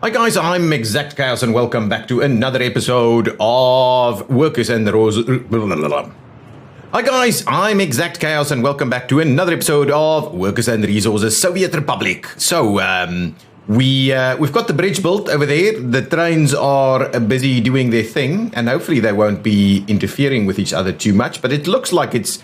Hi guys, I'm ExactChaos and welcome back to another episode of Workers and the Rose. Hi guys, I'm ExactChaos and welcome back to another episode of Workers and Resources Soviet Republic. So, we've got the bridge built over there. The trains are busy doing their thing, and hopefully they won't be interfering with each other too much. But it looks like it's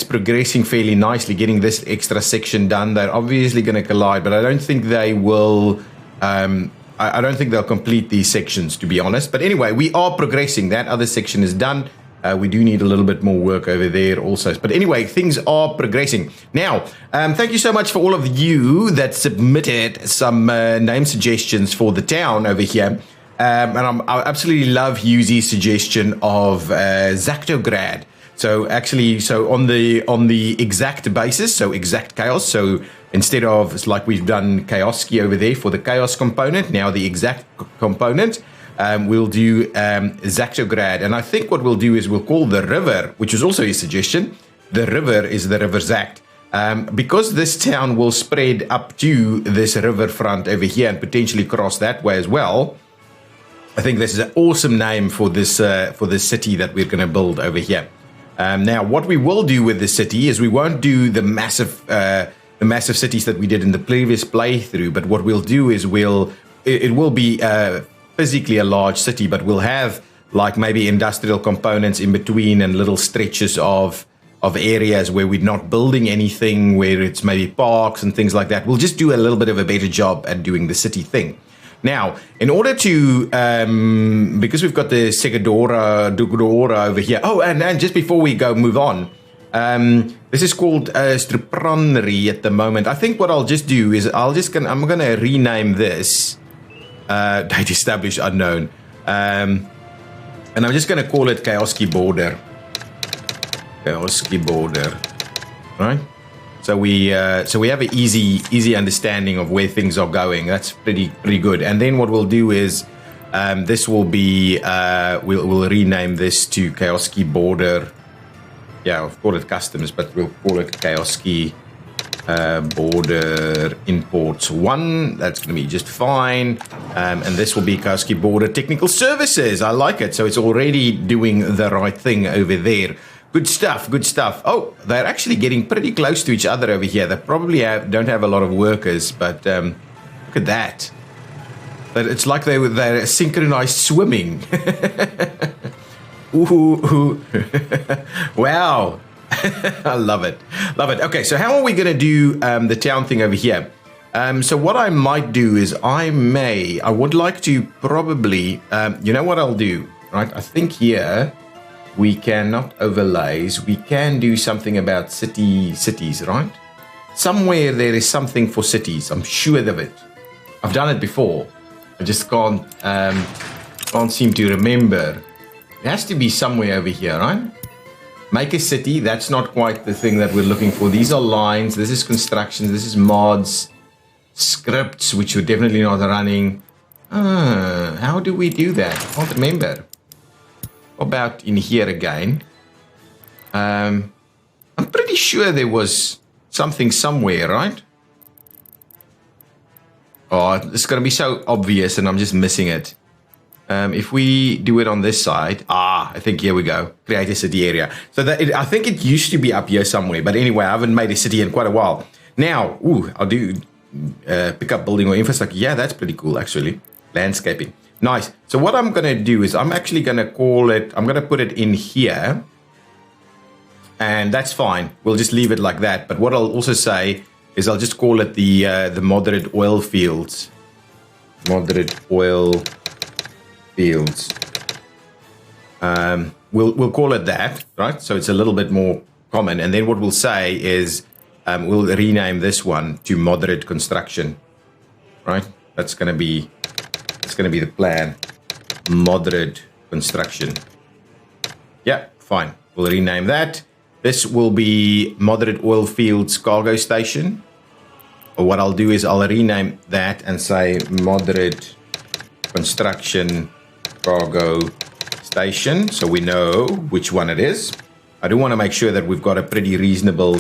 progressing fairly nicely, getting this extra section done. They're obviously going to collide, but I don't think they will. I don't think they'll complete these sections, to be honest. But anyway, we are progressing. That other section is done. We do need a little bit more work over there also. But anyway, things are progressing. Now, thank you so much for all of you that submitted some name suggestions for the town over here. And I absolutely love Yuzi's suggestion of Zactograd. So actually, on the exact basis, so exact chaos. So instead of, it's like we've done Chaoski over there for the chaos component, now the exact component, we'll do Zactograd. And I think what we'll do is we'll call the river, which is also a suggestion, the river is the River Zact. Because this town will spread up to this riverfront over here and potentially cross that way as well, I think this is an awesome name for this city that we're going to build over here. Now, what we will do with the city is we won't do the massive cities that we did in the previous playthrough, but what we'll do is it will be physically a large city, but we'll have like maybe industrial components in between and little stretches of areas where we're not building anything, where it's maybe parks and things like that. We'll just do a little bit of a better job at doing the city thing. Now, in order to, because we've got the Segadora over here. Oh, and just before we move on, this is called Stripronry at the moment. I think what I'll just do is I'm going to rename this date established unknown, and I'm just going to call it Chaoski Border. Chaoski Border, right? So we have an easy understanding of where things are going. That's pretty good. And then what we'll do is this will be we'll rename this to Chaoski Border. Yeah, I'll call it customs, but we'll call it Chaoski Border Imports 1. That's going to be just fine. And this will be Chaoski Border Technical Services. I like it. So it's already doing the right thing over there. Good stuff, good stuff. Oh, they're actually getting pretty close to each other over here. They probably don't have a lot of workers, but look at that. But it's like they're synchronized swimming. Ooh. Wow. I love it. Love it. Okay, so how are we going to do the town thing over here? So what I might do is I would like to probably, you know what I'll do, right? I think here we cannot overlays. We can do something about cities, right? Somewhere there is something for cities. I'm sure of it. I've done it before. I just can't seem to remember. It has to be somewhere over here, right? Make a city. That's not quite the thing that we're looking for. These are lines. This is constructions. This is mods. Scripts, which we're definitely not running. How do we do that? I can't remember. About in here again. I'm pretty sure there was something somewhere, right? Oh, it's going to be so obvious and I'm just missing it. If we do it on this side, I think here we go. Create a city area. So I think it used to be up here somewhere, but anyway, I haven't made a city in quite a while. Now, I'll do pick up building or infrastructure. Yeah, that's pretty cool actually. Landscaping. Nice. So what I'm going to do is I'm actually going to call it, I'm going to put it in here. And that's fine. We'll just leave it like that. But what I'll also say is I'll just call it the moderate oil fields. Moderate oil fields. We'll call it that, right? So it's a little bit more common. And then what we'll say is we'll rename this one to moderate construction, right? That's going to be the plan. Moderate construction. Yeah, fine. We'll rename that. This will be moderate oil fields cargo station. Or what I'll do is I'll rename that and say moderate construction cargo station, so we know which one it is. I do want to make sure that we've got a pretty reasonable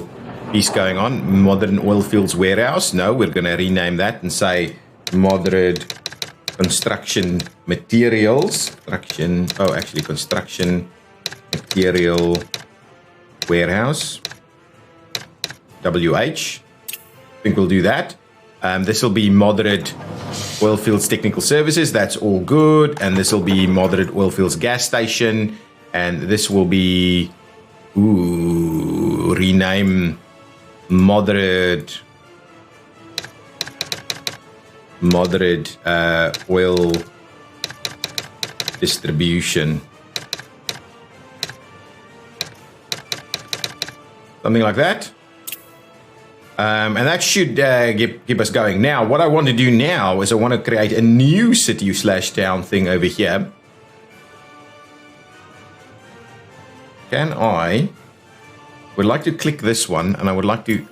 piece going on. Modern oil fields warehouse. No, we're going to rename that and say moderate construction materials. Construction material warehouse. WH. I think we'll do that. This will be moderate oilfields technical services. That's all good. And this will be moderate oilfields gas station. And this will be, rename moderate oil distribution. Something like that. And that should keep us going. Now, what I want to do now is I want to create a new city/town thing over here. Would like to click this one, and I would like to,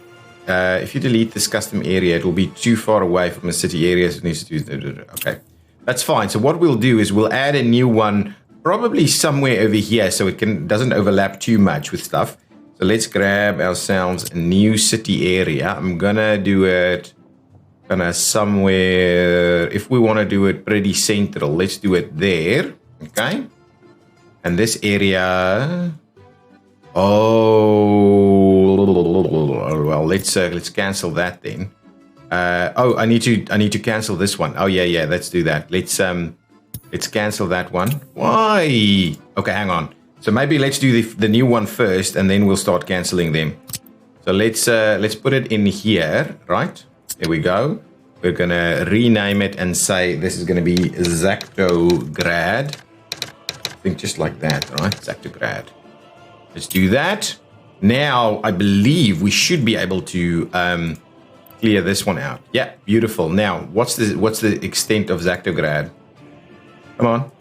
if you delete this custom area, it will be too far away from the city areas. It needs to do, okay, that's fine. So what we'll do is we'll add a new one, probably somewhere over here, so it doesn't overlap too much with stuff. So let's grab ourselves a new city area. I'm gonna do it kind of somewhere, if we want to do it pretty central, let's do it there, okay? And this area, well, let's cancel that then. I need to cancel this one. Oh yeah, let's do that. Let's cancel that one. Why? Okay, hang on. So maybe let's do the new one first, and then we'll start canceling them. So let's put it in here, right? There we go. We're gonna rename it and say this is gonna be ExactChaos. I think just like that, right? ExactChaos. Let's do that. Now I believe we should be able to clear this one out. Yeah, beautiful. Now what's the extent of ExactChaos? Come on.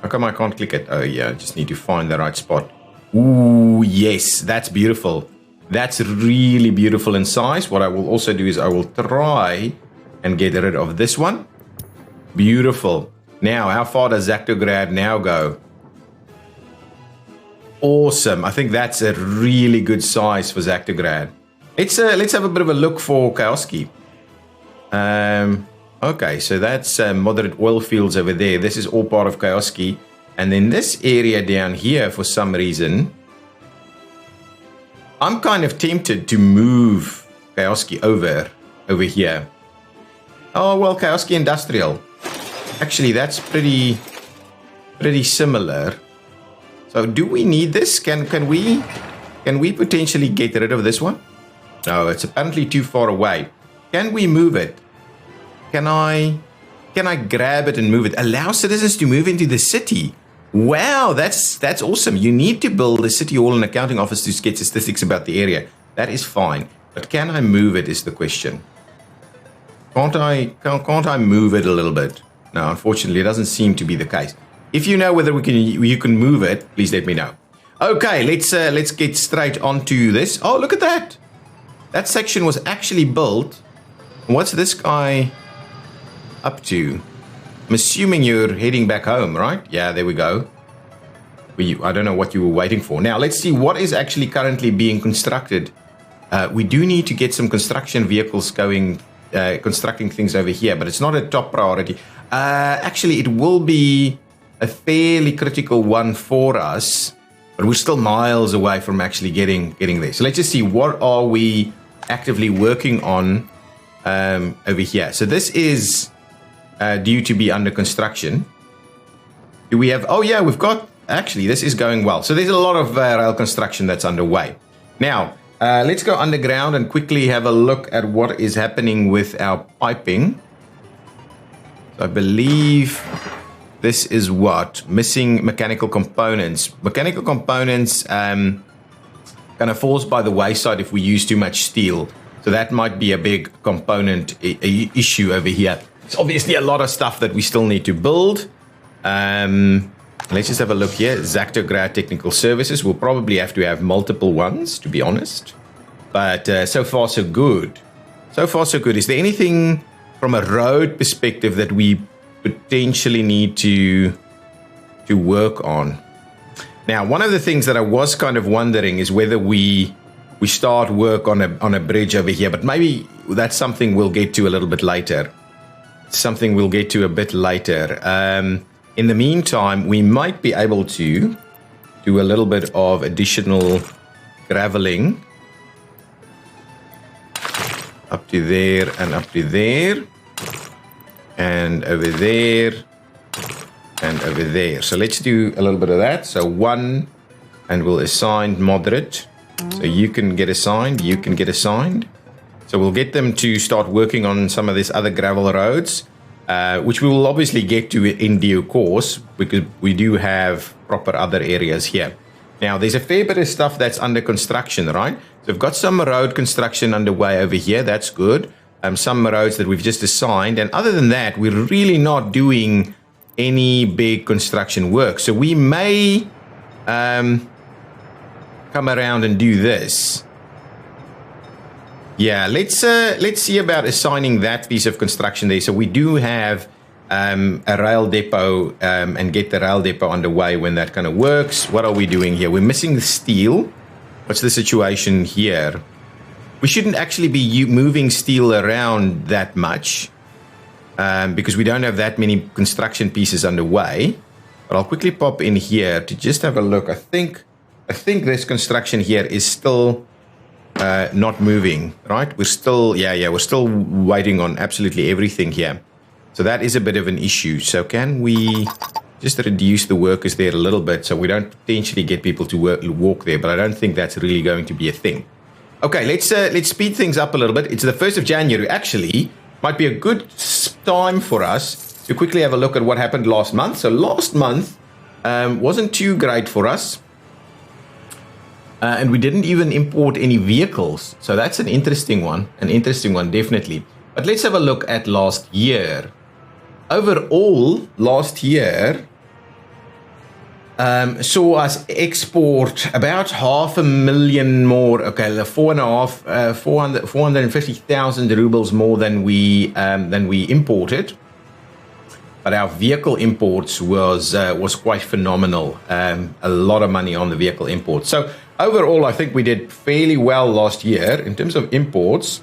How come I can't click it? Oh yeah, I just need to find the right spot. Ooh, yes, that's beautiful. That's really beautiful in size. What I will also do is I will try and get rid of this one. Beautiful. Now, how far does ExactChaos now go? Awesome. I think that's a really good size for ExactChaos. Let's have a bit of a look for Kioski. Okay, so that's moderate oil fields over there. This is all part of Kioski. And then this area down here, for some reason, I'm kind of tempted to move Kioski over here. Oh, well, Kioski Industrial. Actually, that's pretty similar. So do we need this? Can we potentially get rid of this one? No, it's apparently too far away. Can we move it? Can I grab it and move it? Allow citizens to move into the city. Wow, that's awesome. You need to build a city hall and accounting office to get statistics about the area. That is fine. But can I move it is the question. Can't I move it a little bit? No, unfortunately, it doesn't seem to be the case. If you know whether you can move it, please let me know. Okay, let's get straight onto this. Oh, look at that. That section was actually built. What's this guy up to? I'm assuming you're heading back home, right? Yeah, there we go. I don't know what you were waiting for. Now, let's see what is actually currently being constructed. We do need to get some construction vehicles going, constructing things over here, but it's not a top priority. Actually, it will be a fairly critical one for us, but we're still miles away from actually getting there. So let's just see, what are we actively working on over here? So this is due to be under construction. Do we have, oh yeah, we've got, actually this is going well. So there's a lot of rail construction that's underway. Now, let's go underground and quickly have a look at what is happening with our piping. So I believe this is what? Missing mechanical components. Mechanical components kind of falls by the wayside if we use too much steel. So that might be a big component issue over here. It's obviously a lot of stuff that we still need to build. Let's just have a look here. ExactChaos Technical Services. We'll probably have to have multiple ones, to be honest. But so far, so good. So far, so good. Is there anything from a road perspective that we potentially need to work on? Now, one of the things that I was kind of wondering is whether we start work on a bridge over here, but maybe that's something we'll get to a little bit later. something we'll get to a bit later. In the meantime, we might be able to do a little bit of additional graveling up to there and up to there and over there and over there. So let's do a little bit of that. So 1, and we'll assign moderate. So you can get assigned, you can get assigned. So we'll get them to start working on some of these other gravel roads, which we will obviously get to in due course, because we do have proper other areas here. Now, there's a fair bit of stuff that's under construction, right? So we've got some road construction underway over here. That's good. Some roads that we've just assigned. And other than that, we're really not doing any big construction work. So we may come around and do this. Yeah, let's see about assigning that piece of construction there. So we do have a rail depot and get the rail depot underway when that kind of works. What are we doing here? We're missing the steel. What's the situation here? We shouldn't actually be moving steel around that much because we don't have that many construction pieces underway. But I'll quickly pop in here to just have a look. I think this construction here is still not moving, right? We're still, we're still waiting on absolutely everything here. So that is a bit of an issue. So can we just reduce the workers there a little bit so we don't potentially get people to walk there? But I don't think that's really going to be a thing. Okay, let's speed things up a little bit. It's the 1st of January. Actually, might be a good time for us to quickly have a look at what happened last month. So last month wasn't too great for us. And we didn't even import any vehicles. So that's an interesting one, definitely. But let's have a look at last year. Overall, last year saw us export about 500,000 more. Okay, 450,000 rubles more than we imported. But our vehicle imports was quite phenomenal. A lot of money on the vehicle imports. So overall, I think we did fairly well last year in terms of imports.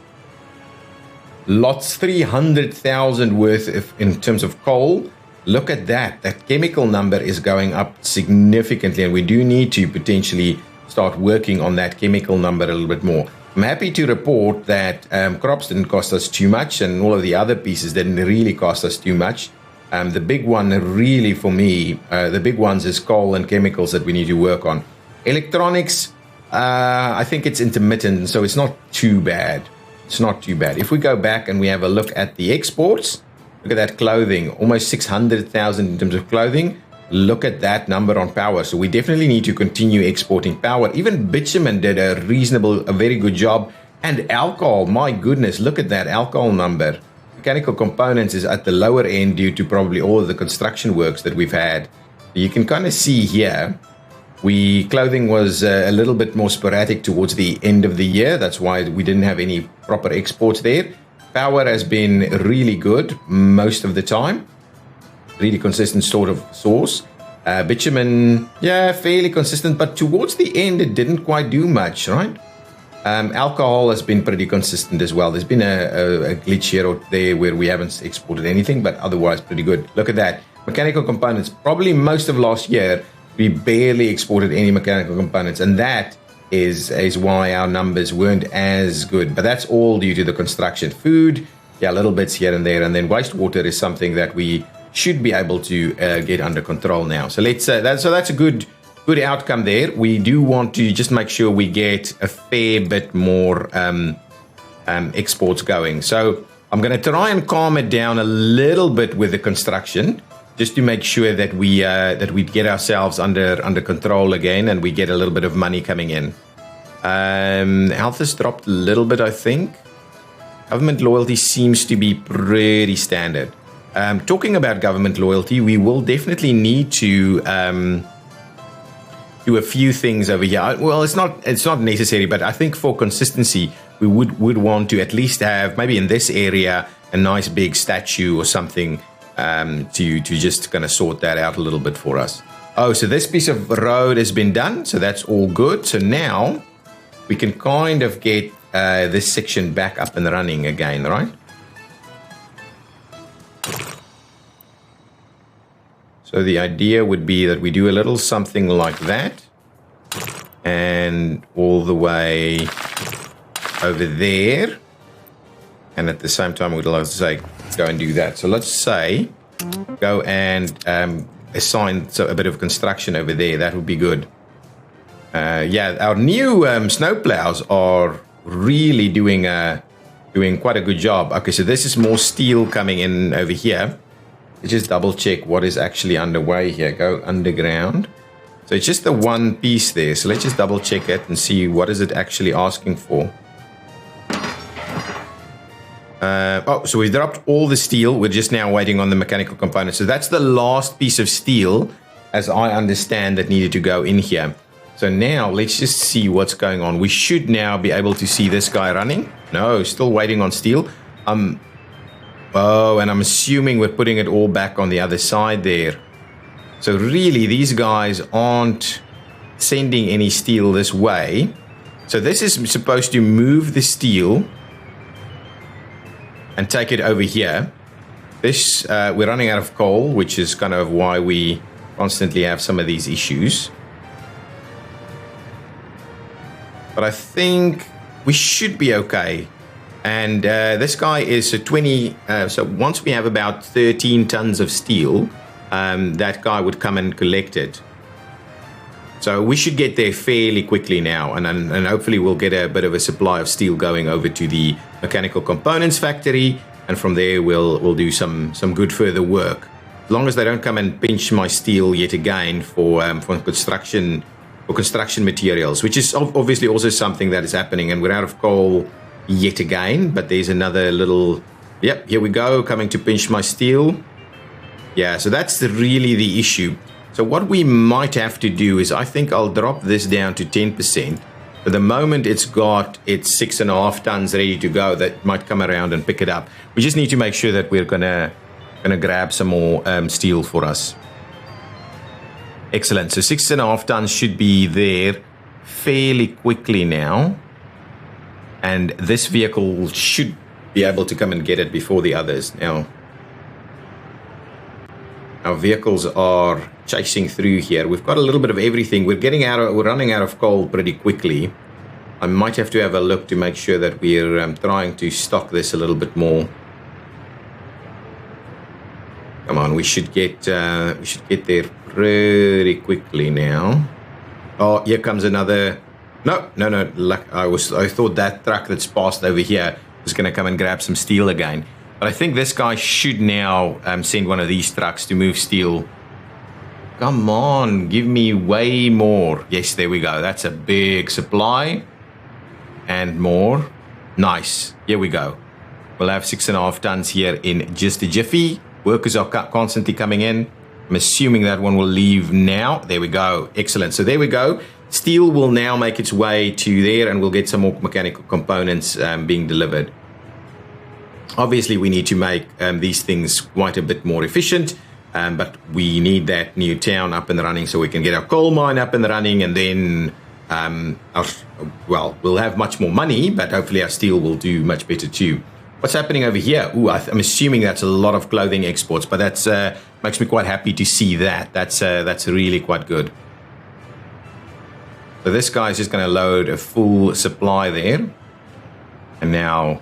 Lots 300,000 worth in terms of coal. Look at that. That chemical number is going up significantly, and we do need to potentially start working on that chemical number a little bit more. I'm happy to report that crops didn't cost us too much, and all of the other pieces didn't really cost us too much. The big one really for me, the big ones is coal and chemicals that we need to work on. Electronics, I think it's intermittent, so it's not too bad. It's not too bad. If we go back and we have a look at the exports, look at that clothing, almost 600,000 in terms of clothing. Look at that number on power. So we definitely need to continue exporting power. Even bitumen did a very good job. And alcohol, my goodness, look at that alcohol number. Mechanical components is at the lower end due to probably all of the construction works that we've had. You can kind of see here, clothing was a little bit more sporadic towards the end of the year. That's why we didn't have any proper exports there. Power has been really good most of the time. Really consistent sort of source. Bitumen, fairly consistent, but towards the end, it didn't quite do much, right? Alcohol has been pretty consistent as well. There's been a glitch here or there where we haven't exported anything, but otherwise pretty good. Look at that. Mechanical components, probably most of last year, we barely exported any mechanical components, and that is why our numbers weren't as good. But that's all due to the construction. Food, little bits here and there, and then wastewater is something that we should be able to get under control now. So that's a good outcome there. We do want to just make sure we get a fair bit more exports going. So I'm going to try and calm it down a little bit with the construction, just to make sure that we get ourselves under control again, and we get a little bit of money coming in. Health has dropped a little bit, I think. Government loyalty seems to be pretty standard. Talking about government loyalty, we will definitely need to do a few things over here. Well, it's not necessary, but I think for consistency, we would want to at least have, maybe in this area, a nice big statue or something to just kind of sort that out a little bit for us. Oh, so this piece of road has been done, so that's all good. So now we can kind of get this section back up and running again, right? So the idea would be that we do a little something like that. And all the way over there. And at the same time, we'd like to say, go and do that. So let's say, go and assign a bit of construction over there. That would be good. Yeah, our new snowplows are really doing quite a good job. Okay, so this is more steel coming in over here. Let's just double check what is actually underway here. Go underground. So it's just the one piece there. So let's just double check it and see what is it actually asking for. Oh, so we dropped all the steel. We're just now waiting on the mechanical components. So that's the last piece of steel, as I understand, that needed to go in here. So now let's just see what's going on. We should now be able to see this guy running. No, still waiting on steel. Oh, and I'm assuming we're putting it all back on the other side there. So really, these guys aren't sending any steel this way. So this is supposed to move the steel and take it over here. This, we're running out of coal, which is kind of why we constantly have some of these issues. But I think we should be okay. And this guy is a 20, so once we have about 13 tons of steel, that guy would come and collect it. So we should get there fairly quickly now, and hopefully we'll get a bit of a supply of steel going over to the mechanical components factory, and from there we'll do some good further work. As long as they don't come and pinch my steel yet again for construction materials, which is obviously also something that is happening, and we're out of coal yet again. But there's another little, yep, here we go, coming to pinch my steel. Yeah, so that's really the issue. So what we might have to do is, I think I'll drop this down to 10%. For the moment, it's got its 6.5 tons ready to go. That might come around and pick it up. We just need to make sure that we're gonna grab some more steel for us. Excellent. So 6.5 tons should be there fairly quickly now. And this vehicle should be able to come and get it before the others. Now, our vehicles are chasing through here. We've got a little bit of everything. We're running out of coal pretty quickly. I might have to have a look to make sure that we're trying to stock this a little bit more. Come on, we should get there pretty quickly now. Oh, here comes another. No. I thought that truck that's passed over here was going to come and grab some steel again. But I think this guy should now send one of these trucks to move steel. Come on, give me way more. Yes, there we go. That's a big supply. And more. Nice. Here we go. We'll have 6.5 tons here in just a jiffy. Workers are constantly coming in. I'm assuming that one will leave now. There we go. Excellent. So there we go. Steel will now make its way to there, and we'll get some more mechanical components being delivered. Obviously, we need to make these things quite a bit more efficient, but we need that new town up and running so we can get our coal mine up and running, and then, we'll have much more money, but hopefully our steel will do much better too. What's happening over here? Ooh, I'm assuming that's a lot of clothing exports, but that's makes me quite happy to see that. That's really quite good. So this guy is just going to load a full supply there, and now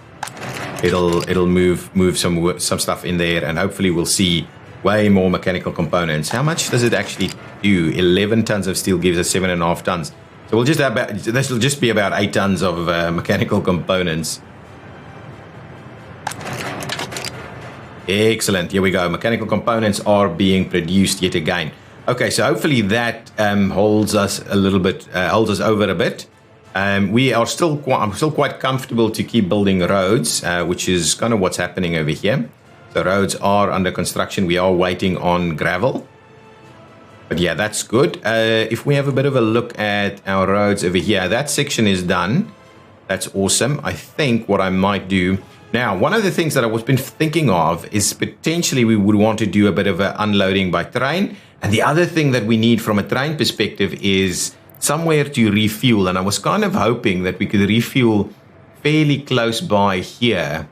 it'll move some stuff in there, and hopefully we'll see way more mechanical components. How much does it actually do? 11 tons of steel gives us 7.5 tons. So this will just be about 8 tons of mechanical components. Excellent. Here we go. Mechanical components are being produced yet again. Okay, so hopefully that holds us over a bit. I'm still quite comfortable to keep building roads, which is kind of what's happening over here. So roads are under construction. We are waiting on gravel. But yeah, that's good. If we have a bit of a look at our roads over here, that section is done. That's awesome. I think what I might do now, one of the things that I was been thinking of is potentially we would want to do a bit of unloading by train. And the other thing that we need from a train perspective is somewhere to refuel. And I was kind of hoping that we could refuel fairly close by here.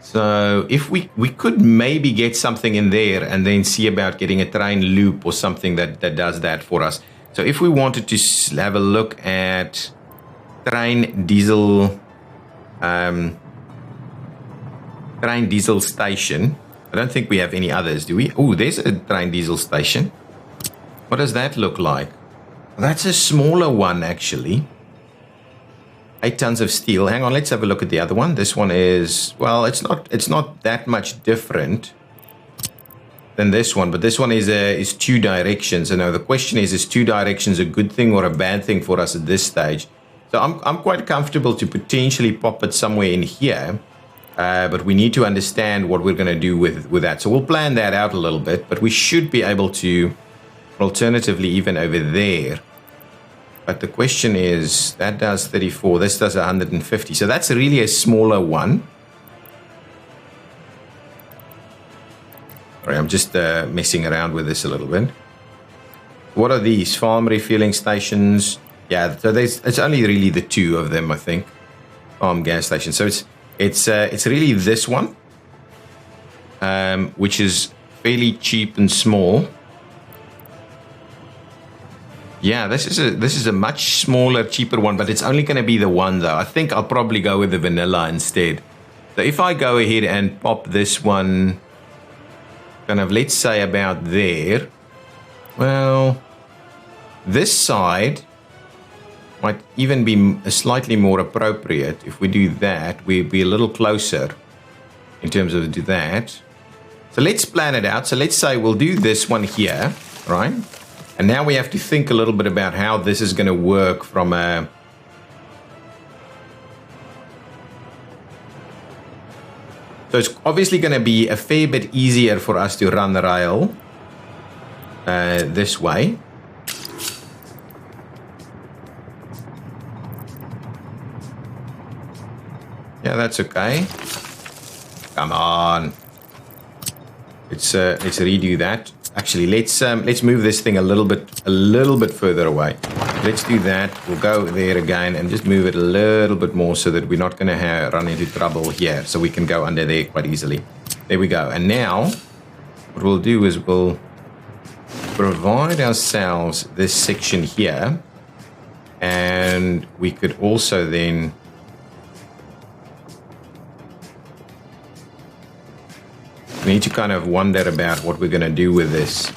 So if we could maybe get something in there and then see about getting a train loop or something that does that for us. So if we wanted to have a look at train diesel station, I don't think we have any others, do we? Oh, there's a train diesel station. What does that look like? That's a smaller one, actually. 8 tons of steel. Hang on, let's have a look at the other one. This one is, well, it's not that much different than this one, but this one is 2 directions. And now the question is 2 directions a good thing or a bad thing for us at this stage? So I'm quite comfortable to potentially pop it somewhere in here, but we need to understand what we're going to do with that. So we'll plan that out a little bit, but we should be able to, alternatively, even over there. But the question is, that does 34, this does 150. So that's really a smaller one. Sorry, I'm just messing around with this a little bit. What are these? Farm refueling stations. Yeah, so it's only really the 2 of them, I think. Farm gas stations. So it's really this one, which is fairly cheap and small. Yeah, this is a much smaller, cheaper one, but it's only going to be the one, though. I think I'll probably go with the vanilla instead. So if I go ahead and pop this one, kind of, let's say about there, well, this side might even be slightly more appropriate. If we do that, we'll be a little closer in terms of do that. So let's plan it out. So let's say we'll do this one here, right? And now we have to think a little bit about how this is going to work from a... So it's obviously going to be a fair bit easier for us to run the rail this way. Yeah, that's okay. Come on. Let's redo that. Actually, let's move this thing a little bit further away. Let's do that. We'll go there again and just move it a little bit more so that we're not going to run into trouble here. So we can go under there quite easily. There we go. And now, what we'll do is we'll provide ourselves this section here, and we could also then we need to kind of wonder about what we're going to do with this.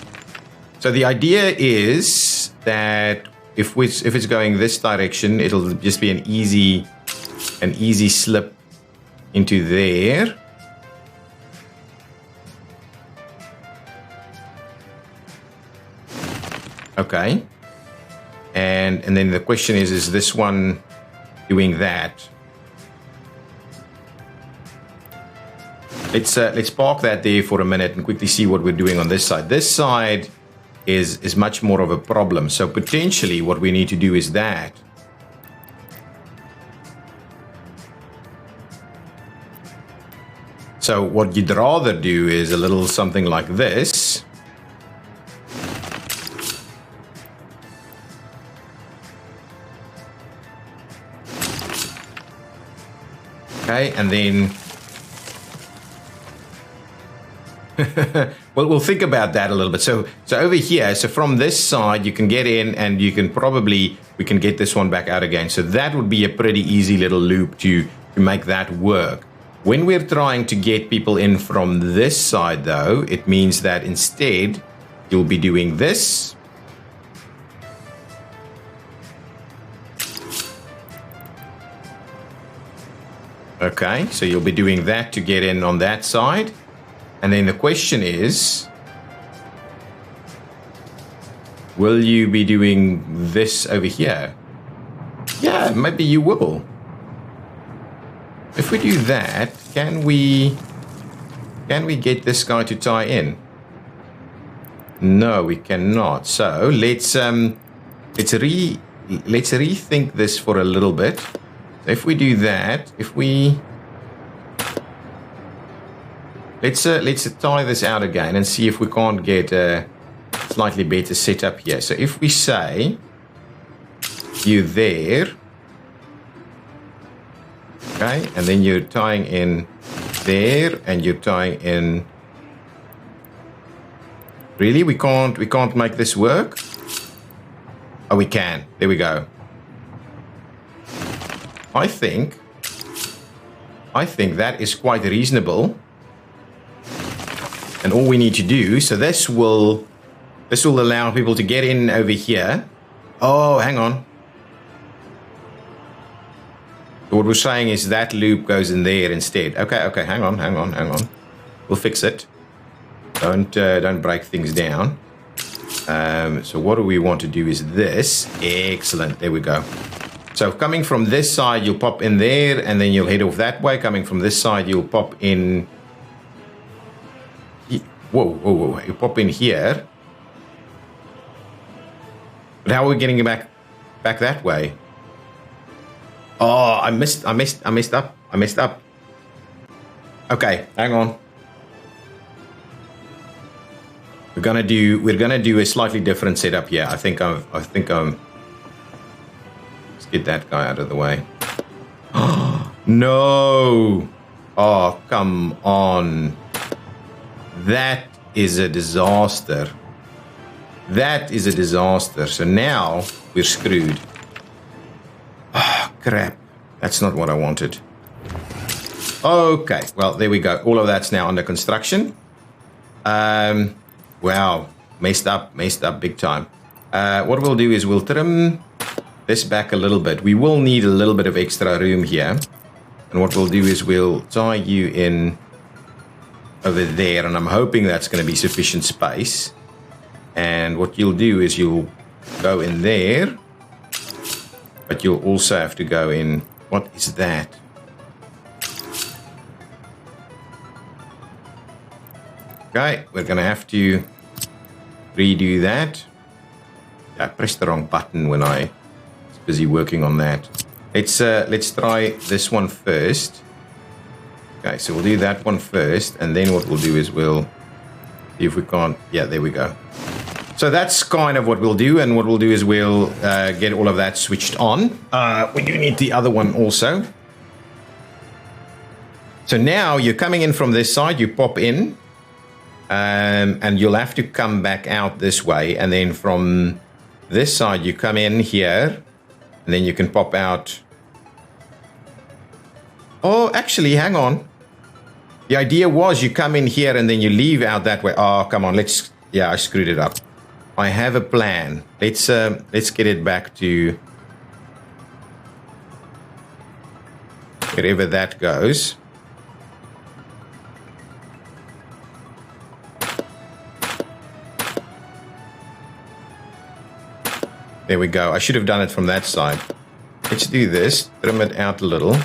So the idea is that if it's going this direction, it'll just be an easy slip into there. Okay. And then the question is this one doing that? Let's park that there for a minute and quickly see what we're doing on this side. This side is much more of a problem. So potentially what we need to do is that. So what you'd rather do is a little something like this. Okay, and then well, we'll think about that a little bit. So over here, so from this side, you can get in and we can get this one back out again. So that would be a pretty easy little loop to make that work. When we're trying to get people in from this side, though, it means that instead you'll be doing this. Okay, so you'll be doing that to get in on that side. And then the question is, will you be doing this over here? Yeah, maybe you will. If we do that, can we get this guy to tie in? No, we cannot. So let's rethink this for a little bit. So if we do that, let's tie this out again and see if we can't get a slightly better setup here. So if we say you there, okay, and then you're tying in there, and you're tying in. Really? We can't make this work? Oh, we can. There we go. I think that is quite reasonable. And all we need to do, so this will allow people to get in over here. Oh, hang on. What we're saying is that loop goes in there instead. Okay, hang on. We'll fix it. Don't break things down. So what do we want to do is this. Excellent. There we go. So coming from this side, you'll pop in there, and then you'll head off that way. Coming from this side, you'll pop in. Whoa. You pop in here. But how are we getting back that way? Oh, I messed up. Okay, hang on. We're gonna do a slightly different setup here. I think I'm. Let's get that guy out of the way. No! Oh, come on. That is a disaster. So now we're screwed. Oh, crap. That's not what I wanted. Okay, well, there we go. All of that's now under construction. Wow, messed up big time. What we'll do is we'll trim this back a little bit. We will need a little bit of extra room here. And what we'll do is we'll tie you in over there, and I'm hoping that's going to be sufficient space. And what you'll do is you'll go in there, but you'll also have to go in. What is that? Okay, we're going to have to redo that. I pressed the wrong button when I was busy working on that. Let's try this one first. Okay, so we'll do that one first, and then what we'll do is we'll see if we can't. Yeah, there we go. So that's kind of what we'll do, and what we'll do is we'll get all of that switched on. We do need the other one also. So now you're coming in from this side, you pop in, and you'll have to come back out this way, and then from this side you come in here, and then you can pop out. Oh, actually, hang on. The idea was you come in here and then you leave out that way. Oh, come on, yeah, I screwed it up. I have a plan. Let's get it back to wherever that goes. There we go. I should have done it from that side. Let's do this. Trim it out a little.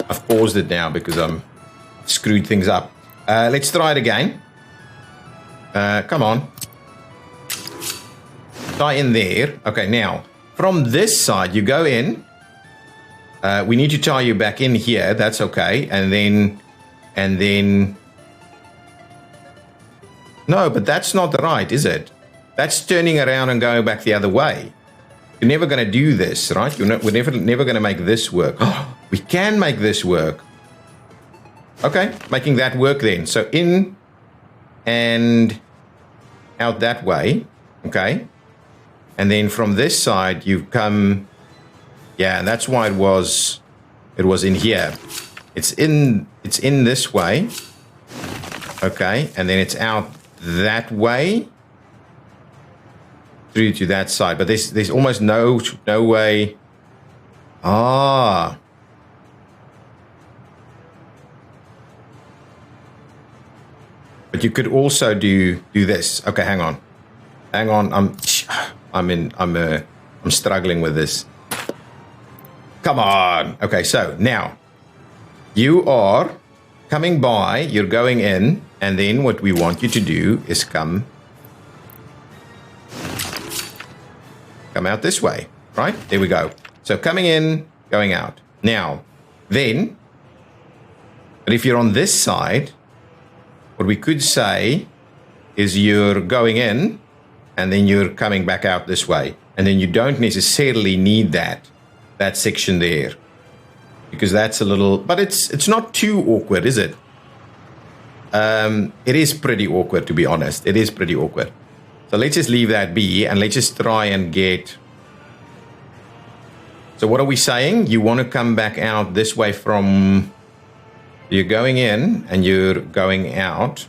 I've paused it now because I'm screwed things up. Let's try it again. Come on. Tie in there. Okay, now, from this side, you go in. We need to tie you back in here. That's okay. And then... No, but that's not right, is it? That's turning around and going back the other way. You're never going to do this, right? We're never going to make this work. We can make this work. Okay, making that work then. So in and out that way. Okay. And then from this side, you've come. Yeah, and that's why it was in here. It's in this way. Okay, and then it's out that way through to that side, but there's almost no way. But you could also do this. Okay, hang on. I'm struggling with this. Come on. Okay, so now you are coming by, you're going in, and then what we want you to do is come out this way, right? There we go. So coming in, going out. Now, then, but if you're on this side, what we could say is you're going in, and then you're coming back out this way. And then you don't necessarily need that section there. because that's a little, but it's not too awkward, is it? It is pretty awkward, to be honest. It is pretty awkward. So let's just leave that be, and let's just try and get. So what are we saying? You want to come back out this way from. You're going in and you're going out,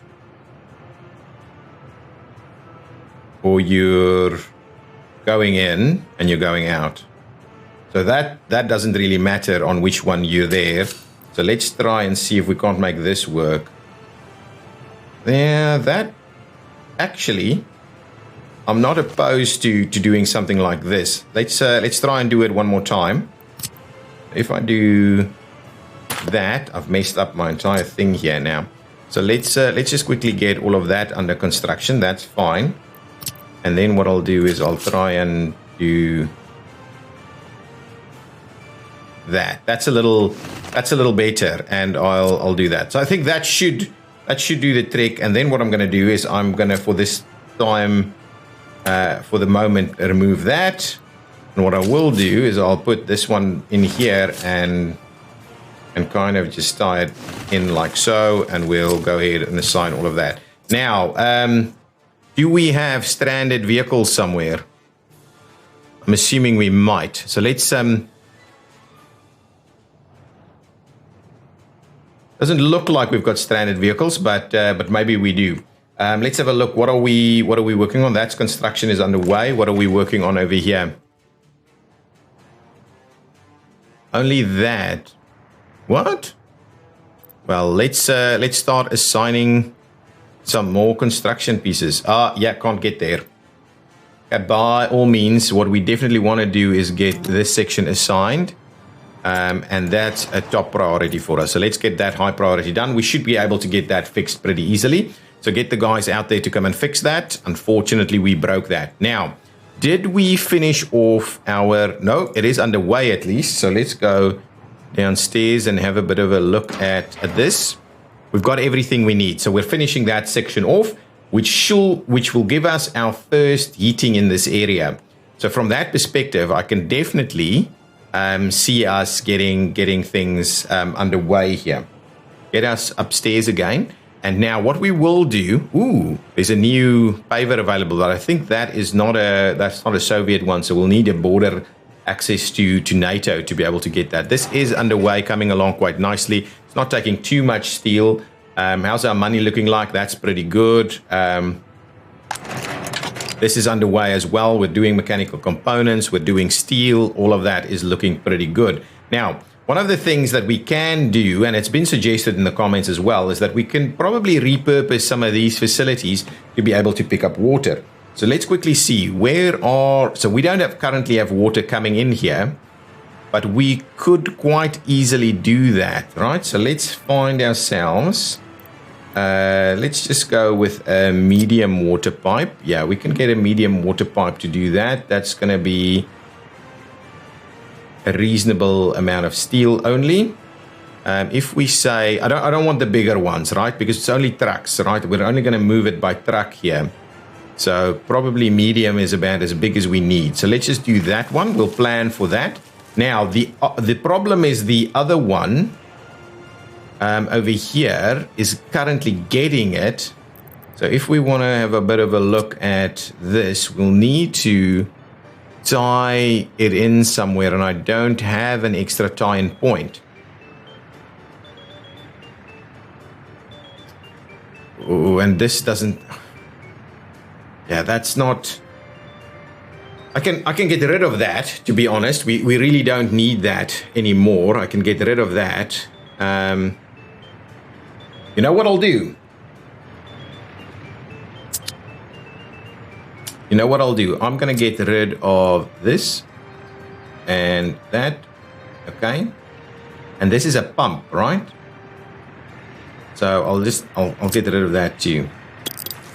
or you're going in and you're going out. So that doesn't really matter on which one you're there. So let's try and see if we can't make this work. Yeah, that actually, I'm not opposed to doing something like this. Let's try and do it one more time. If I do that, I've messed up my entire thing here now. So let's just quickly get all of that under construction. That's fine. And then what I'll do is I'll try and do that. That's a little better, and I'll do that. So I think that should do the trick. And then what I'm going to do is I'm going to, for this time, for the moment, remove that. And what I will do is I'll put this one in here and kind of just tie it in like so, and we'll go ahead and assign all of that. Now, do we have stranded vehicles somewhere? I'm assuming we might. So let's doesn't look like we've got stranded vehicles, but maybe we do. Let's have a look. What are we working on? That's construction is underway. What are we working on over here? Only that. What? Well, let's start assigning some more construction pieces. Yeah, can't get there. Okay, by all means, what we definitely want to do is get this section assigned. And that's a top priority for us. So let's get that high priority done. We should be able to get that fixed pretty easily. So get the guys out there to come and fix that. Unfortunately, we broke that. Now, did we finish off our... No, it is underway at least. So let's go downstairs and have a bit of a look at this. We've got everything we need. So we're finishing that section off, which will give us our first heating in this area. So from that perspective, I can definitely see us getting things underway here. Get us upstairs again. And now what we will do, there's a new paver available, but I think that's not a Soviet one, so we'll need a border access to NATO to be able to get that. This is underway, coming along quite nicely. It's not taking too much steel. How's our money looking like? That's pretty good. This is underway as well. We're doing mechanical components. We're doing steel. All of that is looking pretty good. Now, one of the things that we can do, and it's been suggested in the comments as well, is that we can probably repurpose some of these facilities to be able to pick up water. So let's quickly see so we don't currently have water coming in here, but we could quite easily do that, right? So let's find ourselves, let's just go with a medium water pipe. Yeah, we can get a medium water pipe to do that. That's going to be a reasonable amount of steel only. If we say, I don't want the bigger ones, right? Because it's only trucks, right? We're only going to move it by truck here. So probably medium is about as big as we need. So let's just do that one. We'll plan for that. Now, the problem is the other one over here is currently getting it. So if we want to have a bit of a look at this, we'll need to tie it in somewhere, and I don't have an extra tie-in point. Oh, and this doesn't... Yeah, that's not... I can get rid of that, to be honest. We really don't need that anymore. I can get rid of that. You know what I'll do? I'm going to get rid of this and that. Okay. And this is a pump, right? So I'll get rid of that too.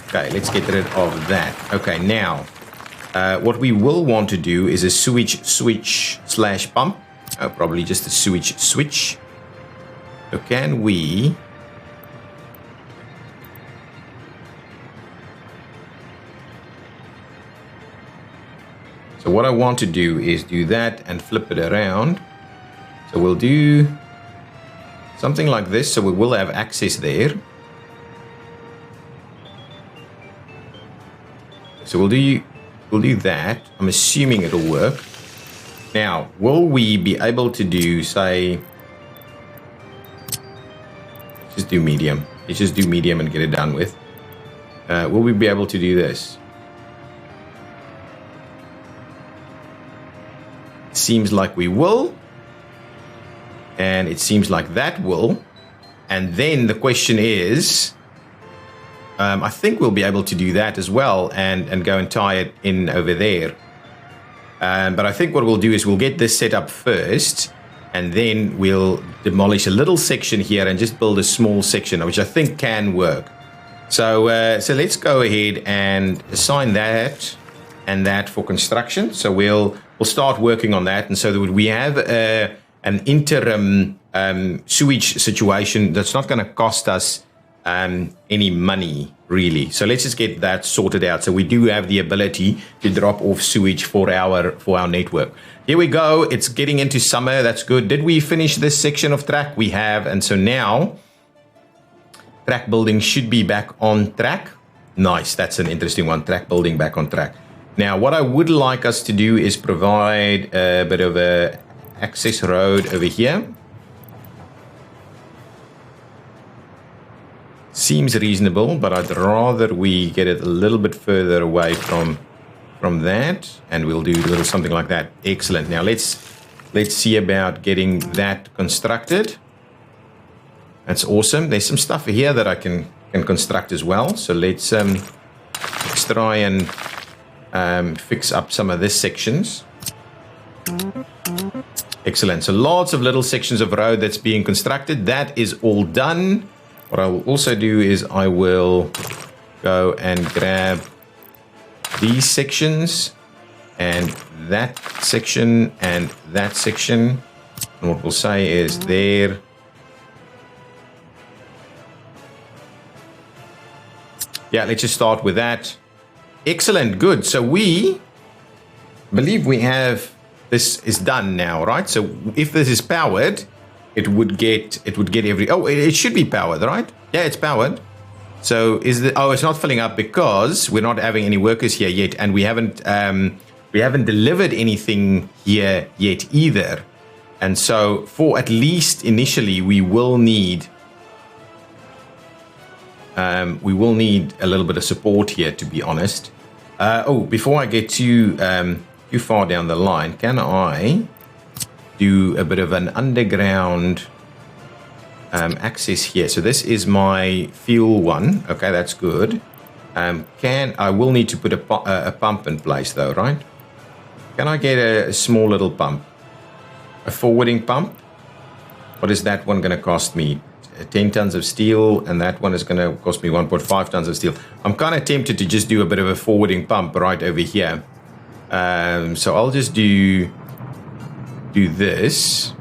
Okay, let's get rid of that. Okay, now what we will want to do is a sewage switch / pump. Probably just a sewage switch. So can we... So what I want to do is do that and flip it around. So we'll do Something like this, so we will have access there. So we'll do that. I'm assuming it'll work. Now, will we be able to do, say, just do medium. Let's just do medium and get it done with. Will we be able to do this? Seems like we will. And it seems like that will. And then the question is, I think we'll be able to do that as well and go and tie it in over there. But I think what we'll do is we'll get this set up first, and then we'll demolish a little section here and just build a small section, which I think can work. So let's go ahead and assign that and that for construction. So we'll start working on that, and so that we have an interim sewage situation that's not going to cost us any money, really. So let's just get that sorted out. So we do have the ability to drop off sewage for our network. Here we go. It's getting into summer. That's good. Did we finish this section of track? We have. And so now track building should be back on track. Nice. That's an interesting one. Track building back on track. Now, what I would like us to do is provide a bit of a access road over here. Seems reasonable, but I'd rather we get it a little bit further away from that, and we'll do a little something like that. Excellent. Now let's see about getting that constructed. That's awesome. There's some stuff here that I can construct as well. So let's try and fix up some of this sections. Excellent. So lots of little sections of road that's being constructed. That is all done. What I will also do is I will go and grab these sections and that section and that section. And what we'll say is there. Yeah, let's just start with that. Excellent. Good. So we believe we have this is done now, right? So if this is powered, it would get every, it should be powered, right? Yeah, it's powered. So it's not filling up because we're not having any workers here yet, and we haven't delivered anything here yet either. And so for at least initially, we will need a little bit of support here, to be honest. Before I get too far down the line, can I do a bit of an underground access here? So this is my fuel one. Okay, that's good. I will need to put a pump in place though, right? Can I get a small little pump? A forwarding pump? What is that one going to cost me? 10 tons of steel, and that one is going to cost me 1.5 tons of steel. I'm kind of tempted to just do a bit of a forwarding pump right over here. So I'll just do this.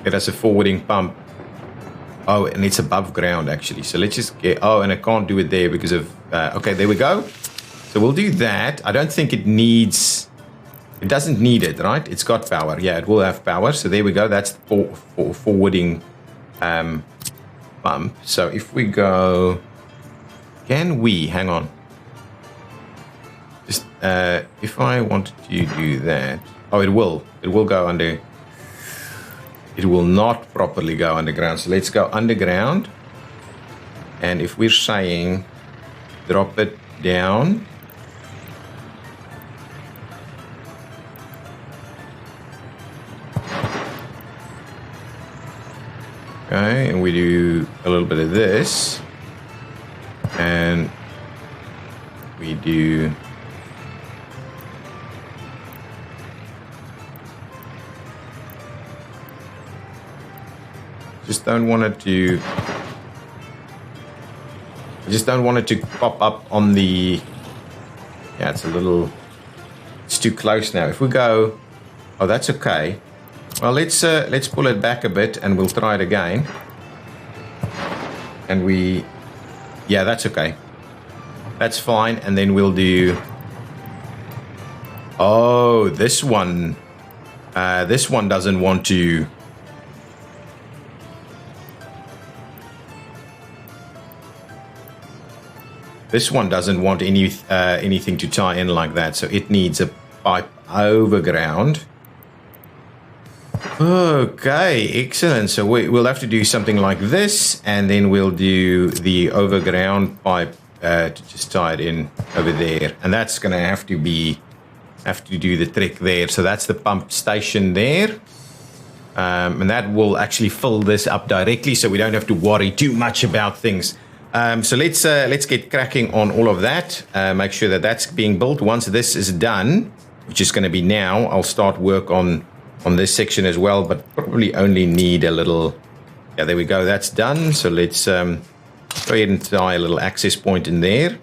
Get us a forwarding pump. Oh, and it's above ground actually. So let's just get, and I can't do it there because of, okay, there we go. So we'll do that. I don't think it doesn't need it, right? It's got power. Yeah, it will have power. So there we go. That's for forwarding pump. So if we go, hang on. Just, if I wanted to do that, it will go under, it will not properly go underground. So let's go underground. And if we're saying drop it down, okay, and we do a little bit of this, and we do I just don't want it to pop up on the, yeah, it's too close now. If we go, that's okay. Well, let's pull it back a bit and we'll try it again. And yeah, that's okay. That's fine. And then we'll do, this one doesn't want to, This one doesn't want anything to tie in like that, so it needs a pipe overground. Okay, excellent. So we'll have to do something like this, and then we'll do the overground pipe to just tie it in over there, and that's going to have to do the trick there. So that's the pump station there, and that will actually fill this up directly, so we don't have to worry too much about things. So let's get cracking on all of that. Make sure that that's being built. Once this is done, which is going to be now, I'll start work on this section as well, but probably only need a little. Yeah, there we go. That's done. So let's go ahead and tie a little access point in there.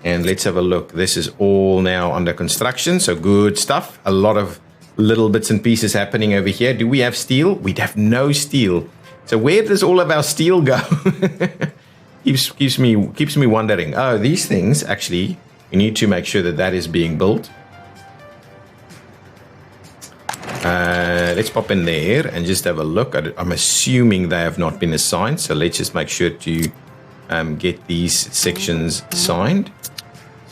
And let's have a look. This is all now under construction. So good stuff. A lot of little bits and pieces happening over here. Do we have steel? We have no steel. So where does all of our steel go? keeps me wondering. Oh, these things, actually, we need to make sure that that is being built. Let's pop in there and just have a look. I'm assuming they have not been assigned, so let's just make sure to get these sections signed.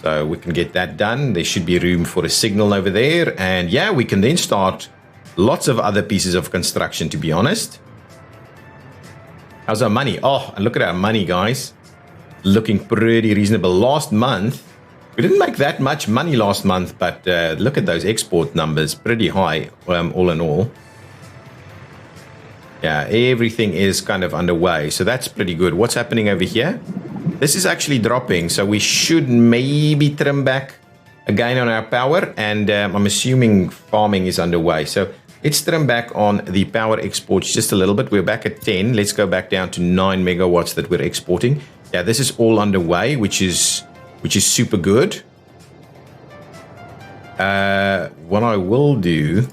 So we can get that done. There should be room for a signal over there. And yeah, we can then start lots of other pieces of construction, to be honest. How's our money? Oh, and look at our money, guys. Looking pretty reasonable. Last month, we didn't make that much money last month, but look at those export numbers. Pretty high, all in all. Yeah, everything is kind of underway. So that's pretty good. What's happening over here? This is actually dropping, so we should maybe trim back again on our power, and I'm assuming farming is underway. So let's trim back on the power exports just a little bit. We're back at 10. Let's go back down to 9 megawatts that we're exporting. Yeah, this is all underway, which is super good. What I will do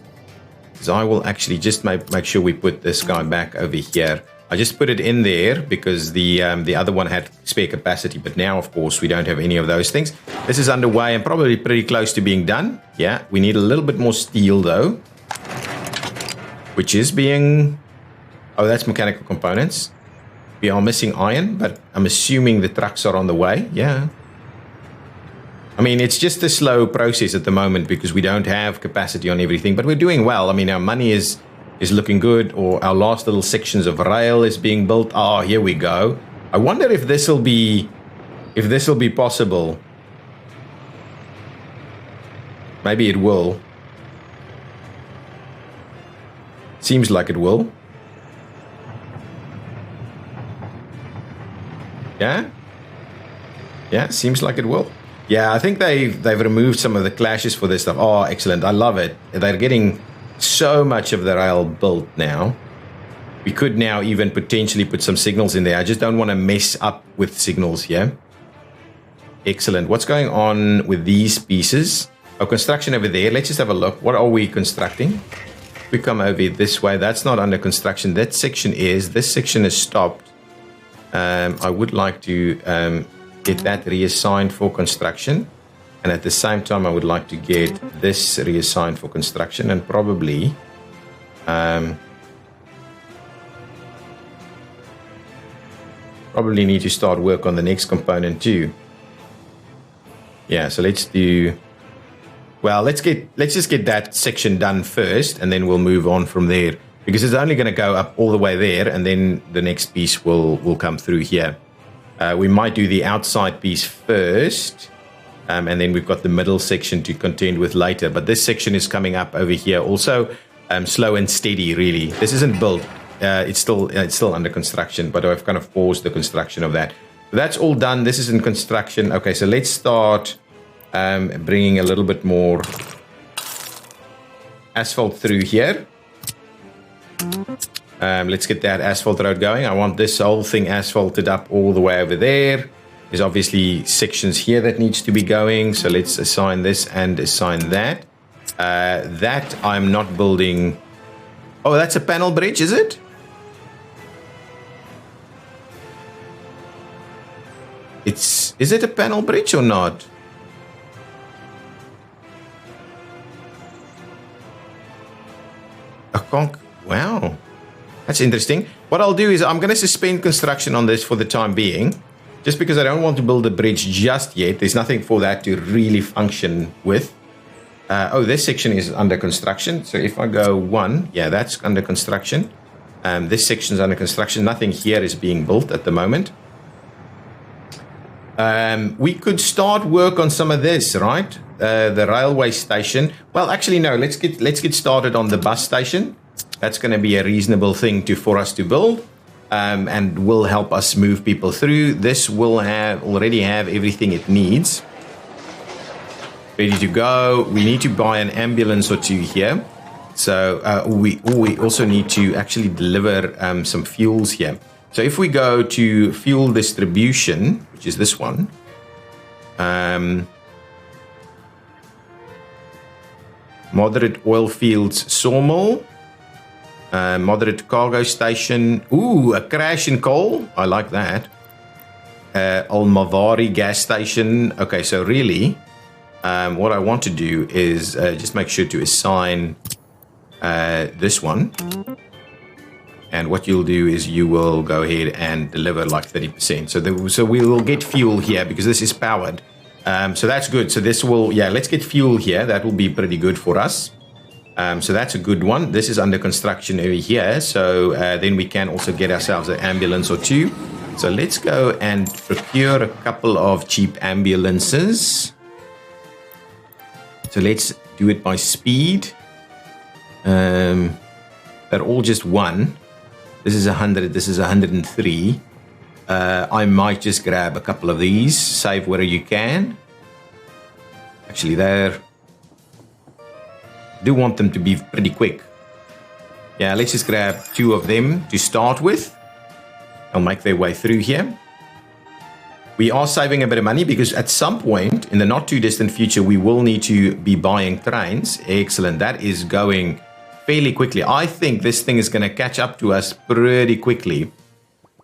is I will actually just make sure we put this guy back over here. I just put it in there because the other one had spare capacity, but now, of course, we don't have any of those things. This is underway and probably pretty close to being done. Yeah, we need a little bit more steel, though, which is being... Oh, that's mechanical components. We are missing iron, but I'm assuming the trucks are on the way. Yeah. I mean, it's just a slow process at the moment because we don't have capacity on everything, but we're doing well. I mean, our money is looking good, or our last little sections of rail is being built. Oh, here we go. I wonder if this will be possible. Maybe it will. Seems like it will. Yeah? Yeah, seems like it will. Yeah, I think they've removed some of the clashes for this stuff. Oh, excellent. I love it. They're getting so much of the rail built now. We could now even potentially put some signals in there. I just don't want to mess up with signals here. Excellent. What's going on with these pieces? Oh, construction over there. Let's just have a look. What are we constructing? We come over this way. That's not under construction. That section is. This section is stopped. I would like to get that reassigned for construction. And at the same time, I would like to get this reassigned for construction, and probably need to start work on the next component too. Yeah, so let's do. Well, let's just get that section done first, and then we'll move on from there, because it's only going to go up all the way there, and then the next piece will come through here. We might do the outside piece first. And then we've got the middle section to contend with later. But this section is coming up over here. Also, slow and steady, really. This isn't built. It's still under construction, but I've kind of paused the construction of that. But that's all done. This is in construction. Okay, so let's start bringing a little bit more asphalt through here. Let's get that asphalt road going. I want this whole thing asphalted up all the way over there. There's obviously sections here that needs to be going, so let's assign this and assign that. That I'm not building. Oh, that's a panel bridge, is it? Is it a panel bridge or not? A wow, that's interesting. What I'll do is I'm going to suspend construction on this for the time being, just because I don't want to build a bridge just yet. There's nothing for that to really function with. Oh, this section is under construction. So if I go 1, yeah, that's under construction. This section is under construction. Nothing here is being built at the moment. We could start work on some of this, right? The railway station. Well, actually, no. Let's get started on the bus station. That's going to be a reasonable thing for us to build, and will help us move people through. This will already have everything it needs. Ready to go. We need to buy an ambulance or 2 here. So we also need to actually deliver some fuels here. So if we go to fuel distribution, which is this one, moderate oil fields sawmill, moderate cargo station. Ooh, a crash in coal. I like that. Almavari gas station. Okay, so really, what I want to do is just make sure to assign this one. And what you'll do is you will go ahead and deliver like 30%. So we will get fuel here because this is powered. So that's good. So this will, yeah, let's get fuel here. That will be pretty good for us. So that's a good one. This is under construction over here. So then we can also get ourselves an ambulance or 2. So let's go and procure a couple of cheap ambulances. So let's do it by speed. They're all just 1. This is 100. This is 103. I might just grab a couple of these. Save where you can. Actually, I do want them to be pretty quick. Yeah, let's just grab 2 of them to start with. They'll make their way through here. We are saving a bit of money because at some point in the not too distant future, we will need to be buying trains. Excellent. That is going fairly quickly. I think this thing is going to catch up to us pretty quickly.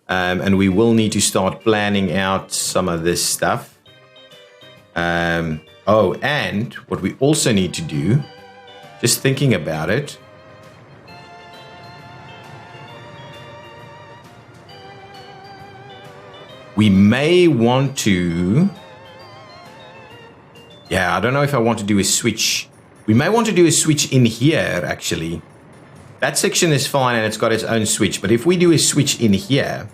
And we will need to start planning out some of this stuff. Oh, and what we also need to do, just thinking about it, we may want to, yeah, I don't know if I want to do a switch. We may want to do a switch in here, actually. That section is fine and it's got its own switch. But if we do a switch in here,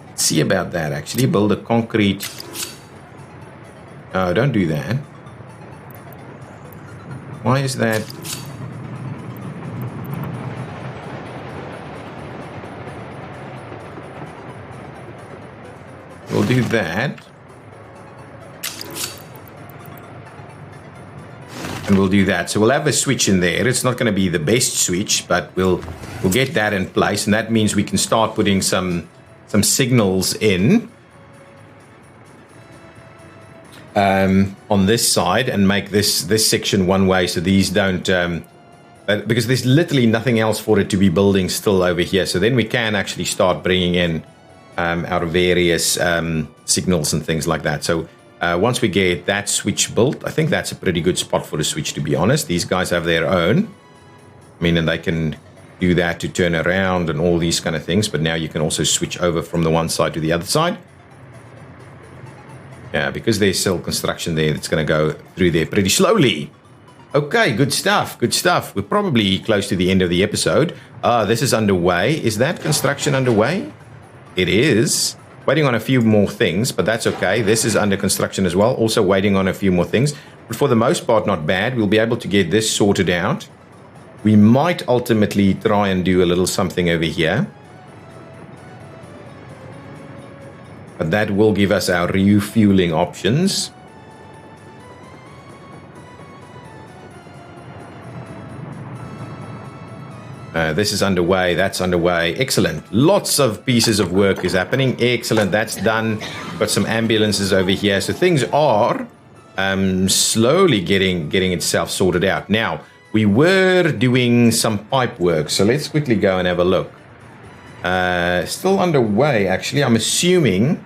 let's see about that, actually. Build a concrete. Oh, don't do that. Why is that? We'll do that. And we'll do that. So we'll have a switch in there. It's not going to be the best switch, but we'll get that in place. And that means we can start putting some signals in on this side and make this section one way. So these don't, because there's literally nothing else for it to be building still over here. So then we can actually start bringing in our various signals and things like that. So once we get that switch built, I think that's a pretty good spot for the switch, to be honest. These guys have their own. I mean, and they can do that to turn around and all these kind of things. But now you can also switch over from the one side to the other side. Yeah, because there's still construction there, it's going to go through there pretty slowly. Okay, good stuff, good stuff. We're probably close to the end of the episode. This is underway. Is that construction underway? It is. Waiting on a few more things, but that's okay. This is under construction as well. Also waiting on a few more things. But for the most part, not bad. We'll be able to get this sorted out. We might ultimately try and do a little something over here. But that will give us our refueling options. This is underway. That's underway. Excellent. Lots of pieces of work is happening. Excellent. That's done. Got some ambulances over here. So things are slowly getting itself sorted out. Now, we were doing some pipe work. So let's quickly go and have a look. Still underway, actually. I'm assuming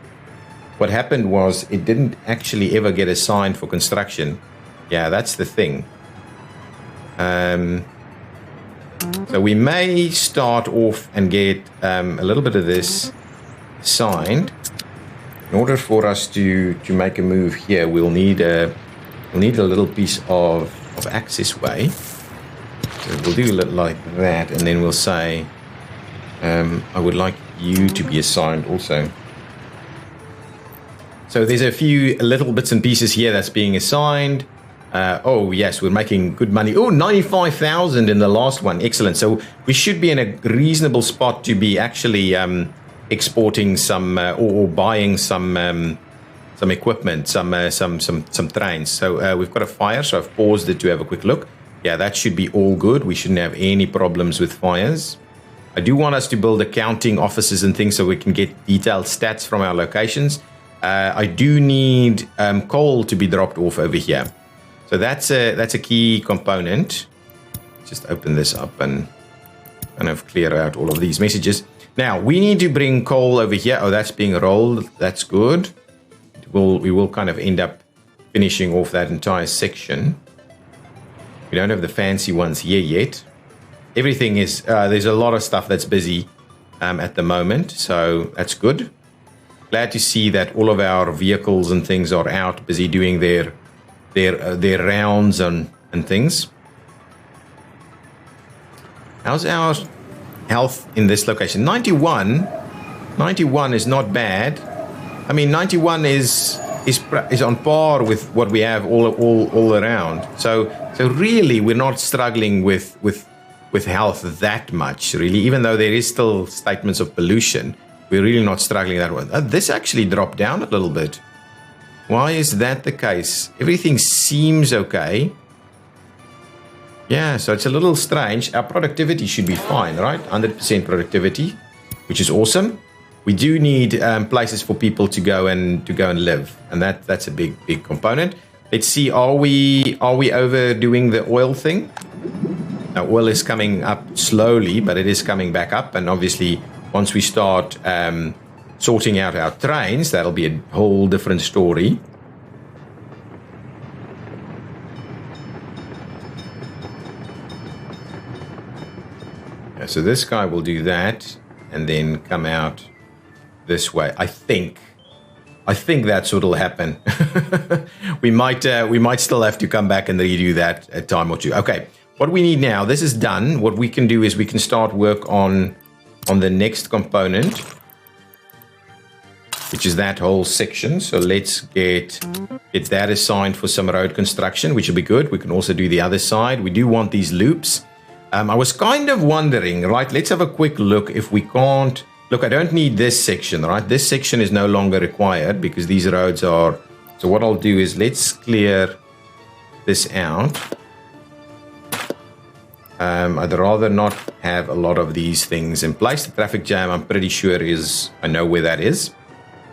what happened was it didn't actually ever get assigned for construction. Yeah, that's the thing. So we may start off and get a little bit of this signed. In order for us to make a move here, we'll need a little piece of access way. So we'll do it like that, and then we'll say, I would like you to be assigned also. So there's a few little bits and pieces here that's being assigned. Oh, yes, we're making good money. Oh, 95,000 in the last one. Excellent. So we should be in a reasonable spot to be actually exporting some or buying some equipment, some trains. So we've got a fire, so I've paused it to have a quick look. Yeah, that should be all good. We shouldn't have any problems with fires. I do want us to build accounting offices and things so we can get detailed stats from our locations. I do need coal to be dropped off over here. So that's a key component. Just open this up and kind of clear out all of these messages. Now, we need to bring coal over here. Oh, that's being rolled. That's good. We will kind of end up finishing off that entire section. We don't have the fancy ones here yet. Everything is, there's a lot of stuff that's busy at the moment, so that's good. Glad to see that all of our vehicles and things are out, busy doing their rounds and things. How's our health in this location? 91 is not bad. I mean, 91 is on par with what we have all around. So really, we're not struggling with health that much, really. Even though there is still statements of pollution, we're really not struggling that way. This actually dropped down a little bit. Why is that the case? Everything seems okay. Yeah, so it's a little strange. Our productivity should be fine, right? 100% productivity, which is awesome. We do need places for people to go and live, and that's a big component. Let's see, are we overdoing the oil thing? Now, oil is coming up slowly, but it is coming back up, and obviously, once we start sorting out our trains, that'll be a whole different story. Yeah, so this guy will do that, and then come out this way. I think that's what'll happen. we might still have to come back and redo that a time or two. Okay, what we need now, this is done. What we can do is we can start work on the next component, which is that whole section. So let's get that assigned for some road construction, which will be good. We can also do the other side. We do want these loops. I was kind of wondering, right? Let's have a quick look if we can't. Look, I don't need this section, right? This section is no longer required because these roads are. So what I'll do is let's clear this out. I'd rather not have a lot of these things in place. The traffic jam, I'm pretty sure I know where that is.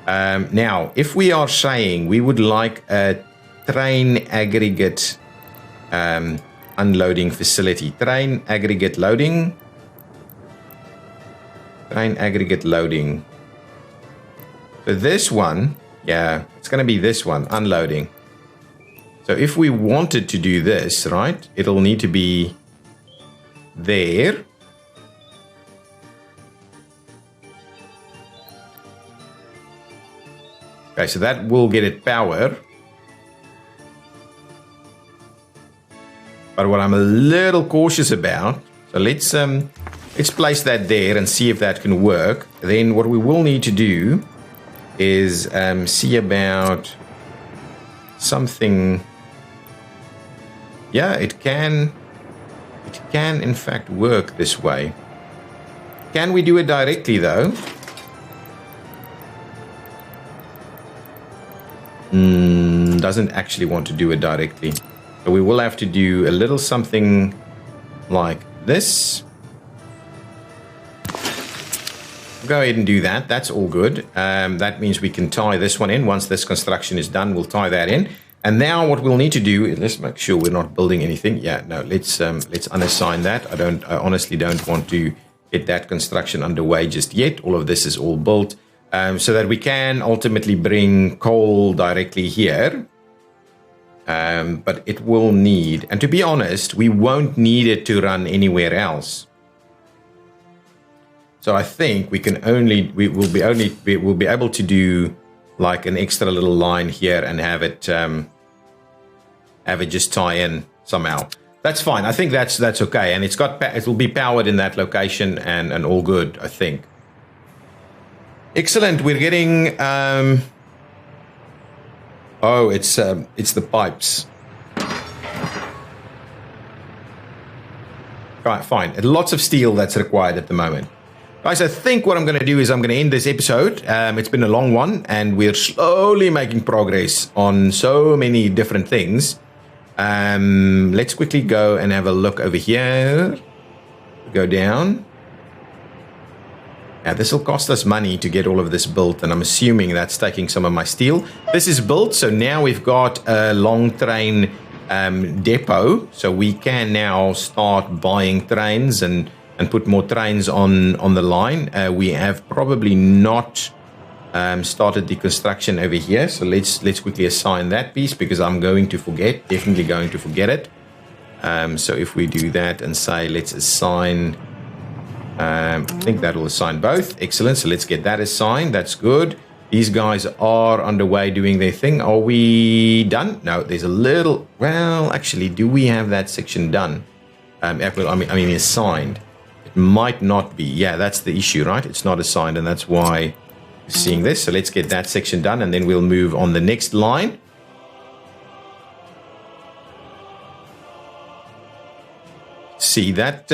Now, if we are saying we would like a train aggregate unloading facility, train aggregate loading. So this one, yeah, it's going to be this one, unloading. So if we wanted to do this, right, it'll need to be there. Okay, so that will get it power. But what I'm a little cautious about, so let's place that there and see if that can work. Then what we will need to do is see about something. Yeah, it can in fact work this way. Can we do it directly though? Doesn't actually want to do it directly. So we will have to do a little something like this. Go ahead and do that. That's all good. That means we can tie this one in. Once this construction is done, we'll tie that in. And now what we'll need to do is let's make sure we're not building anything. Yeah, no, let's unassign that. I honestly don't want to get that construction underway just yet. All of this is all built so that we can ultimately bring coal directly here. But it will need, and to be honest, we won't need it to run anywhere else. So I think we will be able to do like an extra little line here and have it just tie in somehow. That's fine. I think that's okay, and it will be powered in that location and all good, I think. Excellent. We're getting oh, it's the pipes. Right, fine. Lots of steel that's required at the moment. Guys, I think what I'm going to do is I'm going to end this episode. It's been a long one, and we're slowly making progress on so many different things. Let's quickly go and have a look over here. Go down. Now, this will cost us money to get all of this built, and I'm assuming that's taking some of my steel. This is built, so now we've got a long train depot, so we can now start buying trains and put more trains on the line. We have probably not started the construction over here, so let's quickly assign that piece, because I'm going to forget, definitely going to forget it. So if we do that and say let's assign, I think that will assign both. Excellent. So let's get that assigned. That's good. These guys are underway doing their thing. Are we done? No, there's a little... Well, actually, do we have that section done? I mean, assigned. It might not be. Yeah, that's the issue, right? It's not assigned, and that's why we're seeing this. So let's get that section done, and then we'll move on the next line. See that...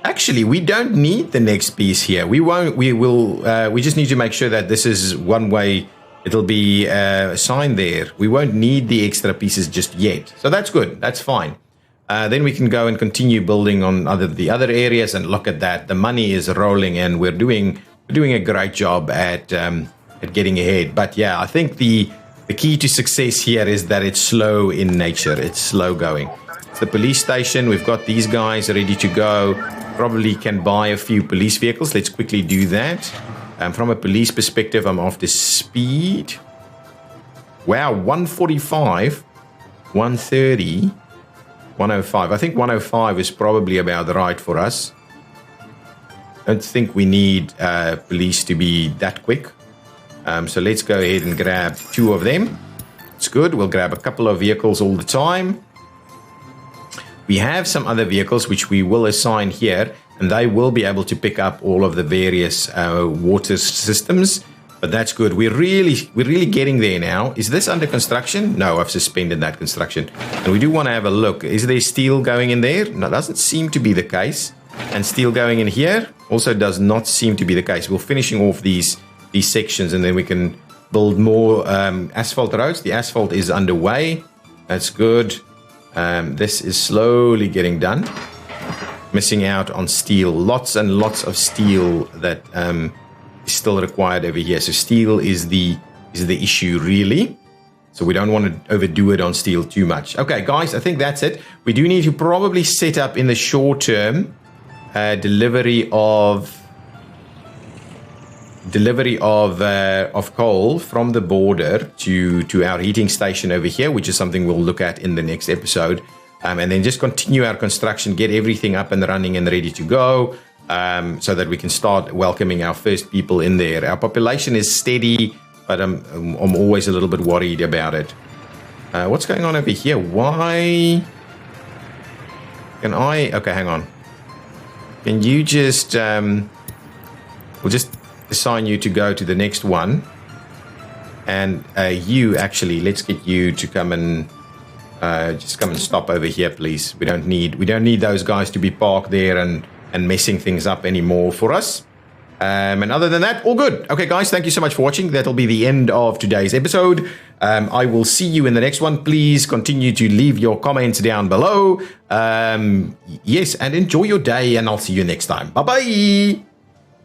Actually, we don't need the next piece here. We just need to make sure that this is one way. It'll be assigned there. We won't need the extra pieces just yet. So that's good. That's fine. Then we can go and continue building on the other areas, and look at that. The money is rolling, and we're doing a great job at getting ahead. But yeah, I think the key to success here is that it's slow in nature. It's slow going. It's the police station. We've got these guys ready to go. Probably can buy a few police vehicles. Let's quickly do that. From a police perspective, I'm after speed. Wow, 145, 130, 105. I think 105 is probably about right for us. I don't think we need police to be that quick. So let's go ahead and grab 2 of them. It's good. We'll grab a couple of vehicles all the time. We have some other vehicles which we will assign here, and they will be able to pick up all of the various water systems. But that's good. We're really getting there now. Is this under construction? No, I've suspended that construction. And we do want to have a look. Is there steel going in there? No, doesn't seem to be the case. And steel going in here also does not seem to be the case. We're finishing off these sections, and then we can build more asphalt roads. The asphalt is underway. That's good. This is slowly getting done. Missing out on steel. Lots and lots of steel that is still required over here. So steel is the issue, really. So we don't want to overdo it on steel too much. Okay, guys, I think that's it. We do need to probably set up in the short term delivery of coal from the border to our heating station over here, which is something we'll look at in the next episode, and then just continue our construction, get everything up and running and ready to go, so that we can start welcoming our first people in there. Our population is steady, but I'm always a little bit worried about it. What's going on over here? Why can I... Okay, hang on. Can you just... we'll just assign you to go to the next one, and you actually, let's get you to come and just come and stop over here, please. We don't need those guys to be parked there and messing things up anymore for us. And other than that, all good. Okay, guys, thank you so much for watching. That'll be the end of today's episode. I will see you in the next one. Please continue to leave your comments down below. Yes, and enjoy your day, and I'll see you next time. Bye-bye.